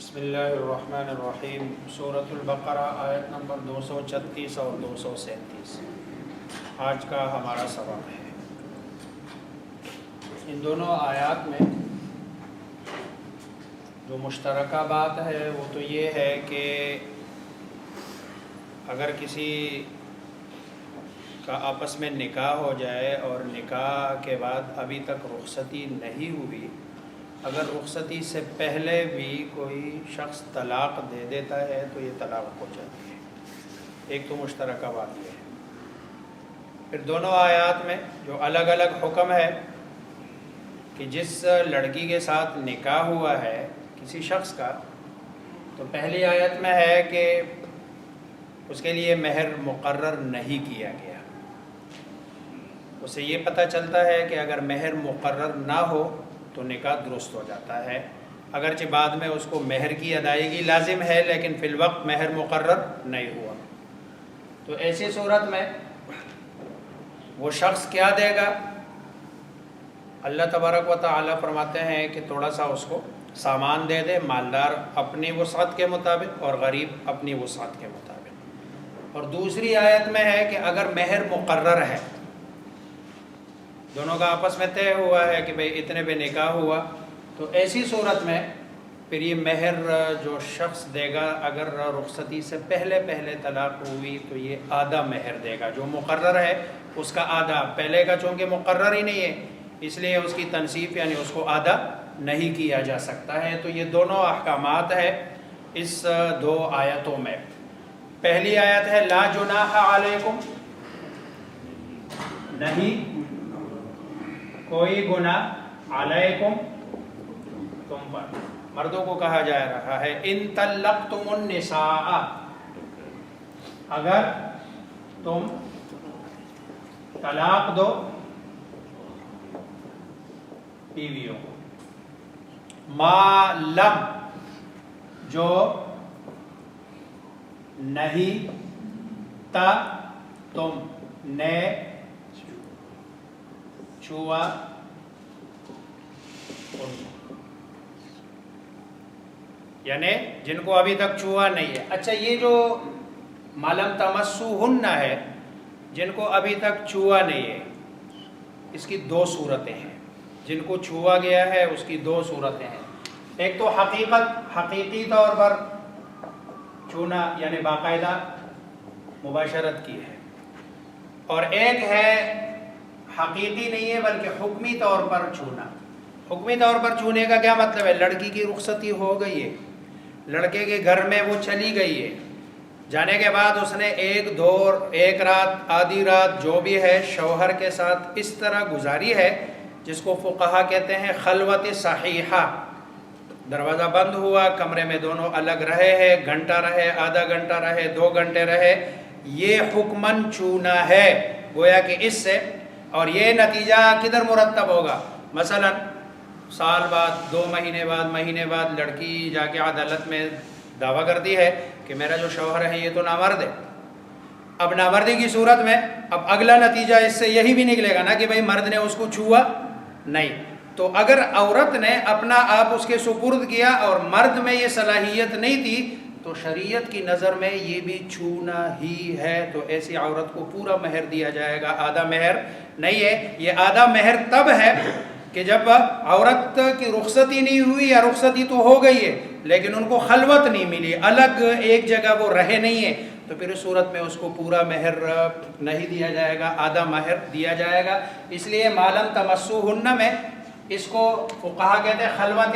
بسم اللہ الرحمن الرحیم۔ سورۃ البقرہ آیت نمبر 236 اور 237 آج کا ہمارا سبق ہے۔ ان دونوں آیات میں جو مشترکہ بات ہے وہ تو یہ ہے کہ اگر کسی کا آپس میں نکاح ہو جائے اور نکاح کے بعد ابھی تک رخصتی نہیں ہوئی، اگر رخصتی سے پہلے بھی کوئی شخص طلاق دے دیتا ہے تو یہ طلاق ہو جاتی ہے۔ ایک تو مشترکہ بات یہ ہے۔ پھر دونوں آیات میں جو الگ الگ حکم ہے کہ جس لڑکی کے ساتھ نکاح ہوا ہے کسی شخص کا، تو پہلی آیت میں ہے کہ اس کے لیے مہر مقرر نہیں کیا گیا۔ اسے یہ پتہ چلتا ہے کہ اگر مہر مقرر نہ ہو تو نکاح درست ہو جاتا ہے، اگرچہ بعد میں اس کو مہر کی ادائیگی لازم ہے لیکن فی الوقت مہر مقرر نہیں ہوا۔ تو ایسی صورت میں وہ شخص کیا دے گا؟ اللہ تبارک و تعالی فرماتے ہیں کہ تھوڑا سا اس کو سامان دے دے، مالدار اپنی وسعت کے مطابق اور غریب اپنی وسعت کے مطابق۔ اور دوسری آیت میں ہے کہ اگر مہر مقرر ہے، دونوں کا آپس میں طے ہوا ہے کہ بھئی اتنے پہ نکاح ہوا، تو ایسی صورت میں پھر یہ مہر جو شخص دے گا، اگر رخصتی سے پہلے طلاق ہوئی تو یہ آدھا مہر دے گا، جو مقرر ہے اس کا آدھا۔ پہلے کا چونکہ مقرر ہی نہیں ہے اس لیے اس کی تنصیف یعنی اس کو آدھا نہیں کیا جا سکتا ہے۔ تو یہ دونوں احکامات ہیں اس دو آیتوں میں۔ پہلی آیت ہے لا جناح علیکم، نہیں کوئی گناہ، علیکم تم پر، مردوں کو کہا جا رہا ہے، ان طلقتم النساء، اگر تم طلاق دو بیویوں کو، ما لم، جو نہیں تا تم نے چھوا یعنی جن کو ابھی تک چھوا نہیں ہے۔ اچھا، یہ جو مالم تمسوہن ہے، جن کو ابھی تک چھوا نہیں ہے، اس کی دو صورتیں ہیں۔ جن کو چھوا گیا ہے اس کی دو صورتیں ہیں۔ ایک تو حقیقی طور پر چھونا یعنی باقاعدہ مباشرت کی ہے، اور ایک ہے حقیقی نہیں ہے بلکہ حکمی طور پر چھونا۔ حکمی طور پر چھونے کا کیا مطلب ہے؟ لڑکی کی رخصتی ہو گئی ہے، لڑکے کے گھر میں وہ چلی گئی ہے، جانے کے بعد اس نے ایک رات آدھی رات جو بھی ہے شوہر کے ساتھ اس طرح گزاری ہے جس کو فقہا کہتے ہیں خلوت صحیحہ۔ دروازہ بند ہوا، کمرے میں دونوں الگ رہے ہیں، گھنٹہ رہے، آدھا گھنٹہ رہے، 2 گھنٹے رہے، یہ حکماً چھونا ہے گویا کہ اس سے۔ اور یہ نتیجہ کدھر مرتب ہوگا؟ مثلا سال بعد، 2 مہینے بعد لڑکی جا کے عدالت میں دعویٰ کرتی ہے کہ میرا جو شوہر ہے یہ تو نامرد ہے۔ اب نامردی کی صورت میں اب اگلا نتیجہ اس سے یہی بھی نکلے گا نا کہ بھئی مرد نے اس کو چھوا نہیں۔ تو اگر عورت نے اپنا آپ اس کے سپرد کیا اور مرد میں یہ صلاحیت نہیں تھی تو شریعت کی نظر میں یہ بھی چھونا ہی ہے، تو ایسی عورت کو پورا مہر دیا جائے گا، آدھا مہر نہیں ہے۔ یہ آدھا مہر تب ہے کہ جب عورت کی رخصتی نہیں ہوئی، یا رخصتی تو ہو گئی ہے لیکن ان کو خلوت نہیں ملی، الگ ایک جگہ وہ رہے نہیں ہیں، تو پھر اس صورت میں اس کو پورا مہر نہیں دیا جائے گا، آدھا مہر دیا جائے گا۔ اس لیے مالم تمسوہن میں اس کو فقہا کہتے ہیں خلوت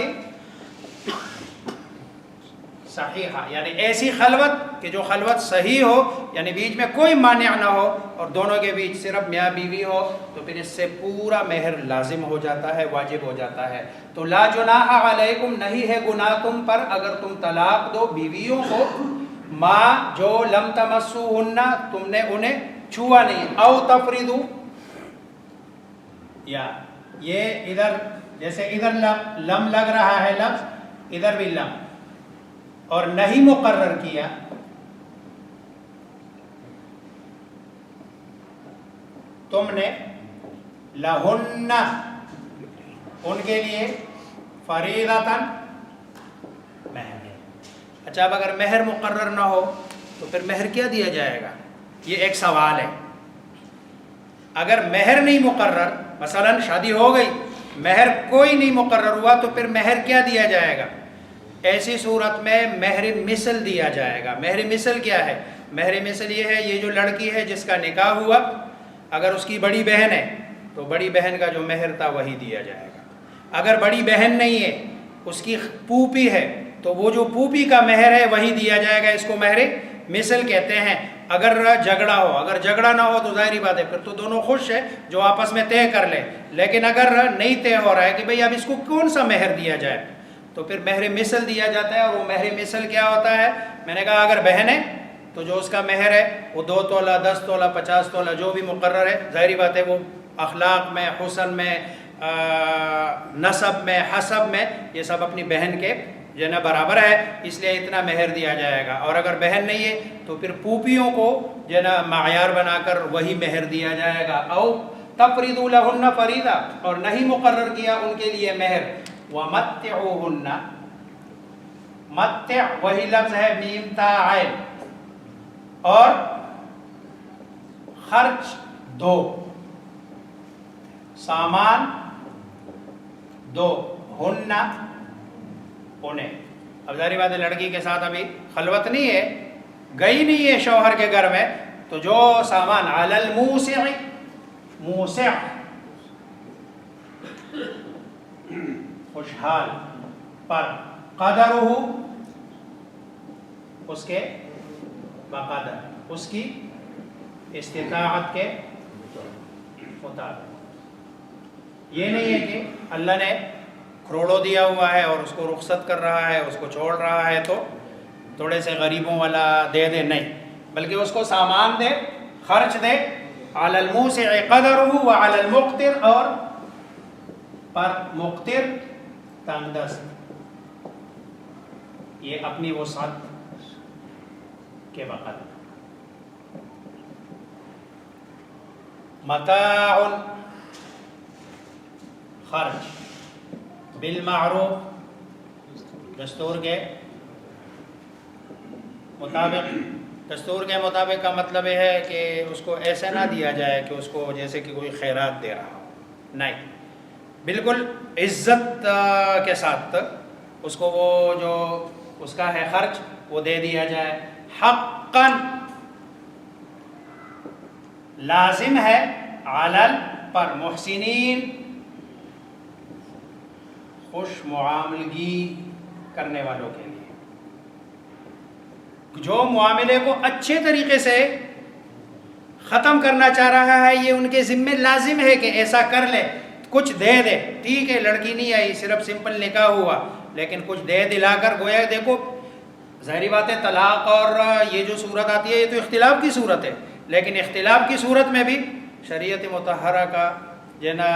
صحیحہ، یعنی ایسی خلوت کہ جو خلوت صحیح ہو، یعنی بیچ میں کوئی مانع نہ ہو اور دونوں کے بیچ صرف میاں بیوی ہو، تو پھر اس سے پورا مہر لازم ہو جاتا ہے، واجب ہو جاتا ہے۔ تو لا جناح علیکم، نہیں ہے گناہ تم پر اگر تم طلاق دو بیویوں کو، ما جو لم تمسوہن، تم نے انہیں چھوا نہیں، او تفریدو، یا یہ ادھر جیسے ادھر لم لگ رہا ہے لفظ، ادھر بھی لم، اور نہیں مقرر کیا، تم نے لہن، ان کے لیے فریضتاً مہر ہے، اچھا اب اگر مہر مقرر نہ ہو تو پھر مہر کیا دیا جائے گا؟ یہ ایک سوال ہے. اگر مہر نہیں مقرر، مثلا شادی ہو گئی مہر کوئی نہیں مقرر ہوا، تو پھر مہر کیا دیا جائے گا؟ ایسی صورت میں مہر مثل دیا جائے گا. مہر مثل کیا ہے؟ مہر مثل یہ ہے، یہ جو لڑکی ہے جس کا نکاح ہوا، اگر اس کی بڑی بہن ہے تو بڑی بہن کا جو مہر تھا وہی دیا جائے گا. اگر بڑی بہن نہیں ہے، اس کی پھوپھی ہے، تو وہ جو پھوپھی کا مہر ہے وہی دیا جائے گا. اس کو مہر مثل کہتے ہیں. اگر جھگڑا ہو، اگر جھگڑا نہ ہو تو ظاہری بات ہے پھر تو دونوں خوش ہیں جو آپس میں طے کر لیں. لیکن اگر نہیں طے ہو رہا ہے کہ بھئی اب اس کو کون سا مہر دیا جائے، تو پھر مہر مثل دیا جاتا ہے. اور وہ مہر مثل کیا ہوتا ہے؟ میں نے کہا اگر بہن ہے تو جو اس کا مہر ہے وہ 2 تولہ 10 تولہ 50 تولہ جو بھی مقرر ہے. ظاہری بات ہے وہ اخلاق میں، حسن میں، نسب میں، حسب میں یہ سب اپنی بہن کے جو ہے نا برابر ہے، اس لیے اتنا مہر دیا جائے گا. اور اگر بہن نہیں ہے تو پھر پھوپھیوں کو جو ہے نا معیار بنا کر وہی مہر دیا جائے گا. او تفریضوا لهن فریضہ، اور نہیں مقرر کیا ان کے لیے مہر. ومتعوهن، متع وہی لفظ ہے میم تا عین، اور خرچ دو، سامان دو، ہن انہیں. اب ظاہری بات ہے لڑکی کے ساتھ ابھی خلوت نہیں ہے، گئی نہیں ہے شوہر کے گھر میں، تو جو سامان علی الموسع، موسع خوشحال پر، قدرہ اس کے بقدر، اس کی استطاعت کے مطابق. یہ نہیں ہے کہ اللہ نے کروڑوں دیا ہوا ہے اور اس کو رخصت کر رہا ہے، اس کو چھوڑ رہا ہے تو تھوڑے سے غریبوں والا دے دے، نہیں، بلکہ اس کو سامان دے، خرچ دے. علی الموسع قدرہ وعلی المقتر، اور پر مقتر تنگ دست، یہ اپنی وسعت کے بقدر. متاع خرچ، بالمعروف دستور کے مطابق. دستور کے مطابق کا مطلب یہ ہے کہ اس کو ایسا نہ دیا جائے کہ اس کو جیسے کہ کوئی خیرات دے رہا ہو، نہیں، بالکل عزت کے ساتھ اس کو وہ جو اس کا ہے خرچ وہ دے دیا جائے. حقاً لازم ہے، علل پر، محسنین خوش معاملگی کرنے والوں کے لیے، جو معاملے کو اچھے طریقے سے ختم کرنا چاہ رہا ہے یہ ان کے ذمے لازم ہے کہ ایسا کر لے، کچھ دے دے. ٹھیک ہے لڑکی نہیں آئی، صرف سمپل نکاح ہوا، لیکن کچھ دے دلا کر گویا دیکھو. ظاہری بات ہے طلاق اور یہ جو صورت آتی ہے یہ تو اختلاف کی صورت ہے، لیکن اختلاف کی صورت میں بھی شریعت مطہرہ کا جو ہے نا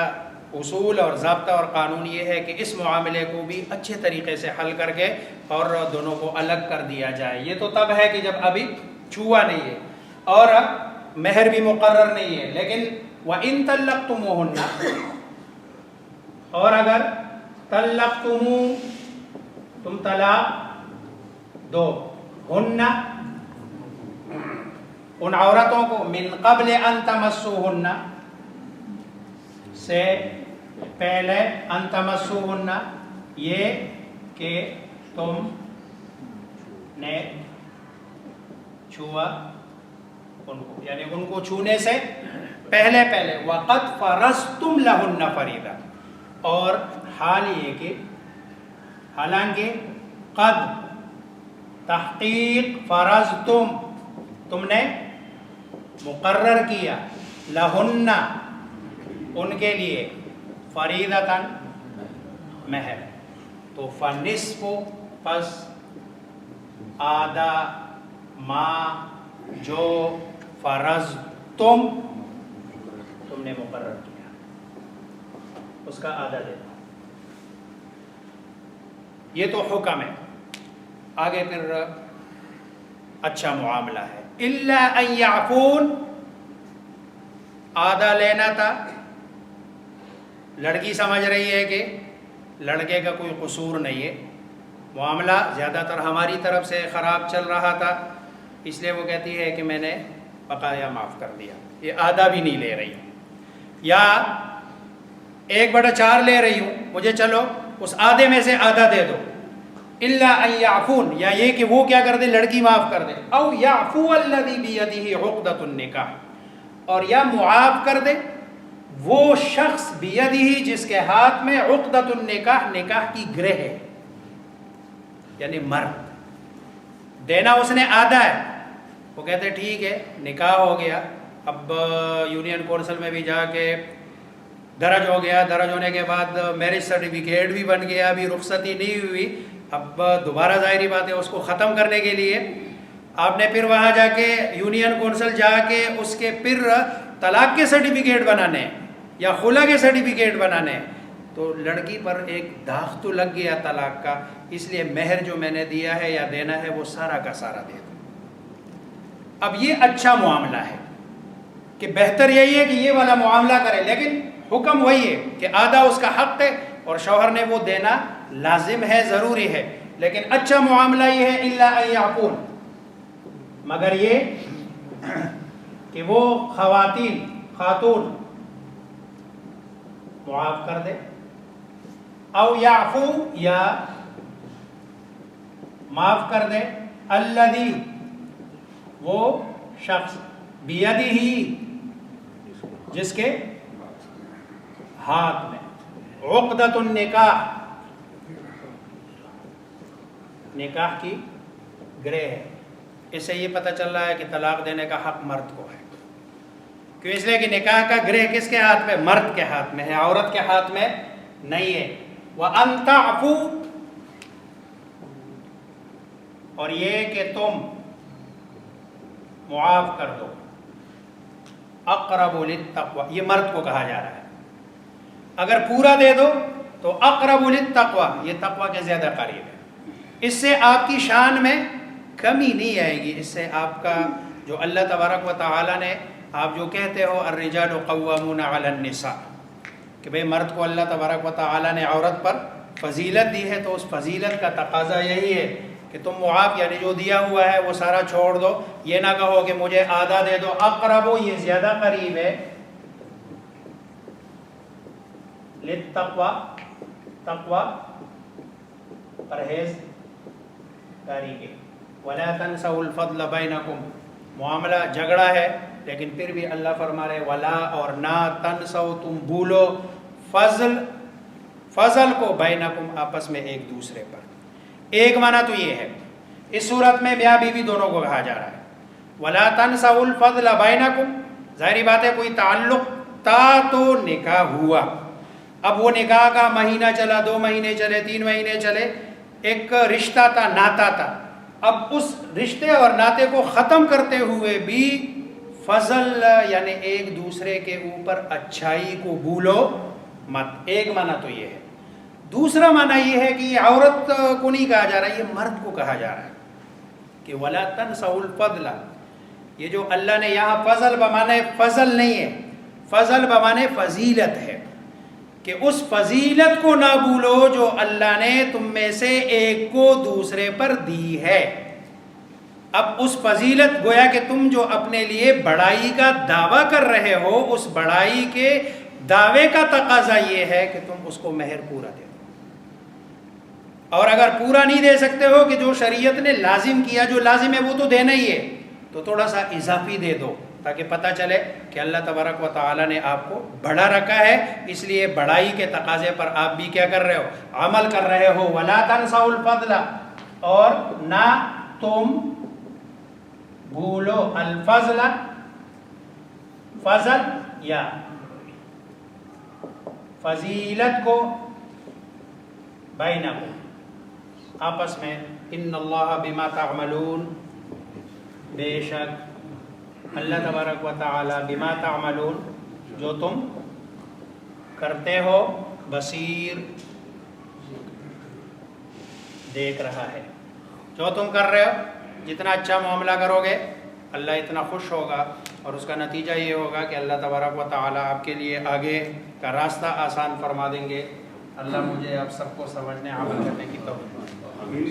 اصول اور ضابطہ اور قانون یہ ہے کہ اس معاملے کو بھی اچھے طریقے سے حل کر کے اور دونوں کو الگ کر دیا جائے. یہ تو تب ہے کہ جب ابھی چھوا نہیں ہے اور مہر بھی مقرر نہیں ہے. لیکن وَإِن طَلَّقْتُمُوهُنَّ، اور اگر طلقتم تم طلاق دو، ہن ان عورتوں کو، من قبل ان تمسوہن سے پہلے، ان تمسوہن یہ کہ تم نے چھوا ان کو، یعنی ان کو چھونے سے پہلے پہلے. وقد فرضتم لہن فریضہ، اور حال یہ کہ حالانکہ قد تحقیق فرضتم تم نے مقرر کیا، لہن ان کے لیے، فریضۃً مہر. تو فنصف پس آدھا ما جو فرضتم تم نے مقرر کیا اس کا آدھا دینا. یہ تو حکم ہے. آگے پھر اچھا معاملہ ہے. الا ان یعفون، آدھا لینا تھا. لڑکی سمجھ رہی ہے کہ لڑکے کا کوئی قصور نہیں ہے، معاملہ زیادہ تر ہماری طرف سے خراب چل رہا تھا، اس لیے وہ کہتی ہے کہ میں نے بقایا معاف کر دیا، یہ آدھا بھی نہیں لے رہی ہوں، یا 1/4 لے رہی ہوں، مجھے چلو اس آدھے میں سے آدھا دے دو، الا ان یعفون، یا یہ کہ وہ کیا کر دے، لڑکی معاف کر دے، او یعفو الذی بیدہ عقدۃ النکاح، اور یا معاف کر دے وہ شخص بیدہ جس کے ہاتھ میں عقدۃ النکاح، نکاح کی گرہ ہے، یعنی مرد، دینا اس نے آدھا ہے، وہ کہتے ٹھیک ہے نکاح ہو گیا، اب یونین کونسل میں بھی جا کے درج ہو گیا، درج ہونے کے بعد میرج سرٹیفکیٹ بھی بن گیا، ابھی رخصتی نہیں ہوئی، اب دوبارہ ظاہری بات ہے اس کو ختم کرنے کے لیے آپ نے پھر وہاں جا کے یونین کونسل جا کے اس کے پھر طلاق کے سرٹیفکیٹ بنانے یا خلا کے سرٹیفکیٹ بنانے، تو لڑکی پر ایک داغ تو لگ گیا طلاق کا، اس لیے مہر جو میں نے دیا ہے یا دینا ہے وہ سارا کا سارا دے دو۔ اب یہ اچھا معاملہ ہے کہ بہتر یہی ہے کہ یہ والا معاملہ کرے، لیکن حکم وہی ہے کہ آدھا اس کا حق ہے اور شوہر نے وہ دینا لازم ہے، ضروری ہے، لیکن اچھا معاملہ یہ ہے الا ان یعفون، مگر یہ کہ وہ خاتون معاف کر دے، او یعفو، یا معاف کر دے، الذی، وہ شخص، بیدہ، جس کے ہاتھ میں عقدۃ النکاح، نکاح کی گرہ ہے۔ اس سے یہ پتہ چل رہا ہے کہ طلاق دینے کا حق مرد کو ہے، کیوں؟ اس لیے کہ نکاح کا گرہ کس کے ہاتھ میں؟ مرد کے ہاتھ میں ہے، عورت کے ہاتھ میں نہیں ہے۔ وَأَن تَعْفُوا، اور یہ کہ تم معاف کر دو، اقرب للتقوی، یہ مرد کو کہا جا رہا ہے، اگر پورا دے دو تو اقرب للتقوی، یہ تقوی کے زیادہ قریب ہے، اس سے آپ کی شان میں کمی نہیں آئے گی، اس سے آپ کا جو اللہ تبارک و تعالی نے، آپ جو کہتے ہو الرجال قوامون علی النساء، کہ بھئی مرد کو اللہ تبارک و تعالی نے عورت پر فضیلت دی ہے، تو اس فضیلت کا تقاضا یہی ہے کہ تم معاف، یعنی جو دیا ہوا ہے وہ سارا چھوڑ دو، یہ نہ کہو کہ مجھے آدھا دے دو، اقرب، یہ زیادہ قریب ہے، للتقوی، تقوی پرہیز کاری کے، ولا تنسوا الفضل بینکم، معاملہ جھگڑا ہے لیکن پھر بھی اللہ فرما رہے ولا، اور نہ، تنسوا، تم بھولو، فضل کو، بینکم، آپس میں ایک دوسرے پر۔ ایک معنی تو یہ ہے، اس صورت میں میاں بیوی دونوں کو کہا جا رہا ہے ولا تنسوا الفضل بینکم، ظاہری بات ہے کوئی تعلق تھا تو نکاح ہوا، اب وہ نکاح کا مہینہ چلا، 2 مہینے چلے، 3 مہینے چلے، ایک رشتہ تھا، ناتا تھا، اب اس رشتے اور ناتے کو ختم کرتے ہوئے بھی فضل، یعنی ایک دوسرے کے اوپر اچھائی کو بھولو مت، ایک معنی تو یہ ہے۔ دوسرا معنی یہ ہے کہ یہ عورت کو نہیں کہا جا رہا، یہ مرد کو کہا جا رہا ہے کہ ولا تنسوا الفضل، یہ جو اللہ نے یہاں فضل بمانے فضل نہیں ہے، فضل بمانے فضیلت ہے، کہ اس فضیلت کو نہ بھولو جو اللہ نے تم میں سے ایک کو دوسرے پر دی ہے۔ اب اس فضیلت، گویا کہ تم جو اپنے لیے بڑائی کا دعویٰ کر رہے ہو، اس بڑائی کے دعوے کا تقاضا یہ ہے کہ تم اس کو مہر پورا دے دو، اور اگر پورا نہیں دے سکتے ہو کہ جو شریعت نے لازم کیا، جو لازم ہے وہ تو دینا ہی ہے، تو تھوڑا سا اضافی دے دو، تاکہ پتہ چلے کہ اللہ تبارک و تعالی نے آپ کو بڑا رکھا ہے، اس لیے بڑائی کے تقاضے پر آپ بھی کیا کر رہے ہو، عمل کر رہے ہو۔ ولا تنسوا الفضل، اور نہ تم بھولو، الفضل، فضل یا فضیلت کو، بینکم، آپس میں، ان اللہ بما تعملون، بے شک اللہ تبارک و تعالی، بما تعملون، جو تم کرتے ہو، بصیر، دیکھ رہا ہے، جو تم کر رہے ہو، جتنا اچھا معاملہ کرو گے اللہ اتنا خوش ہوگا، اور اس کا نتیجہ یہ ہوگا کہ اللہ تبارک و تعالی آپ کے لیے آگے کا راستہ آسان فرما دیں گے۔ اللہ مجھے آپ سب کو سمجھنے، عمل کرنے کی توفیق دے۔ ان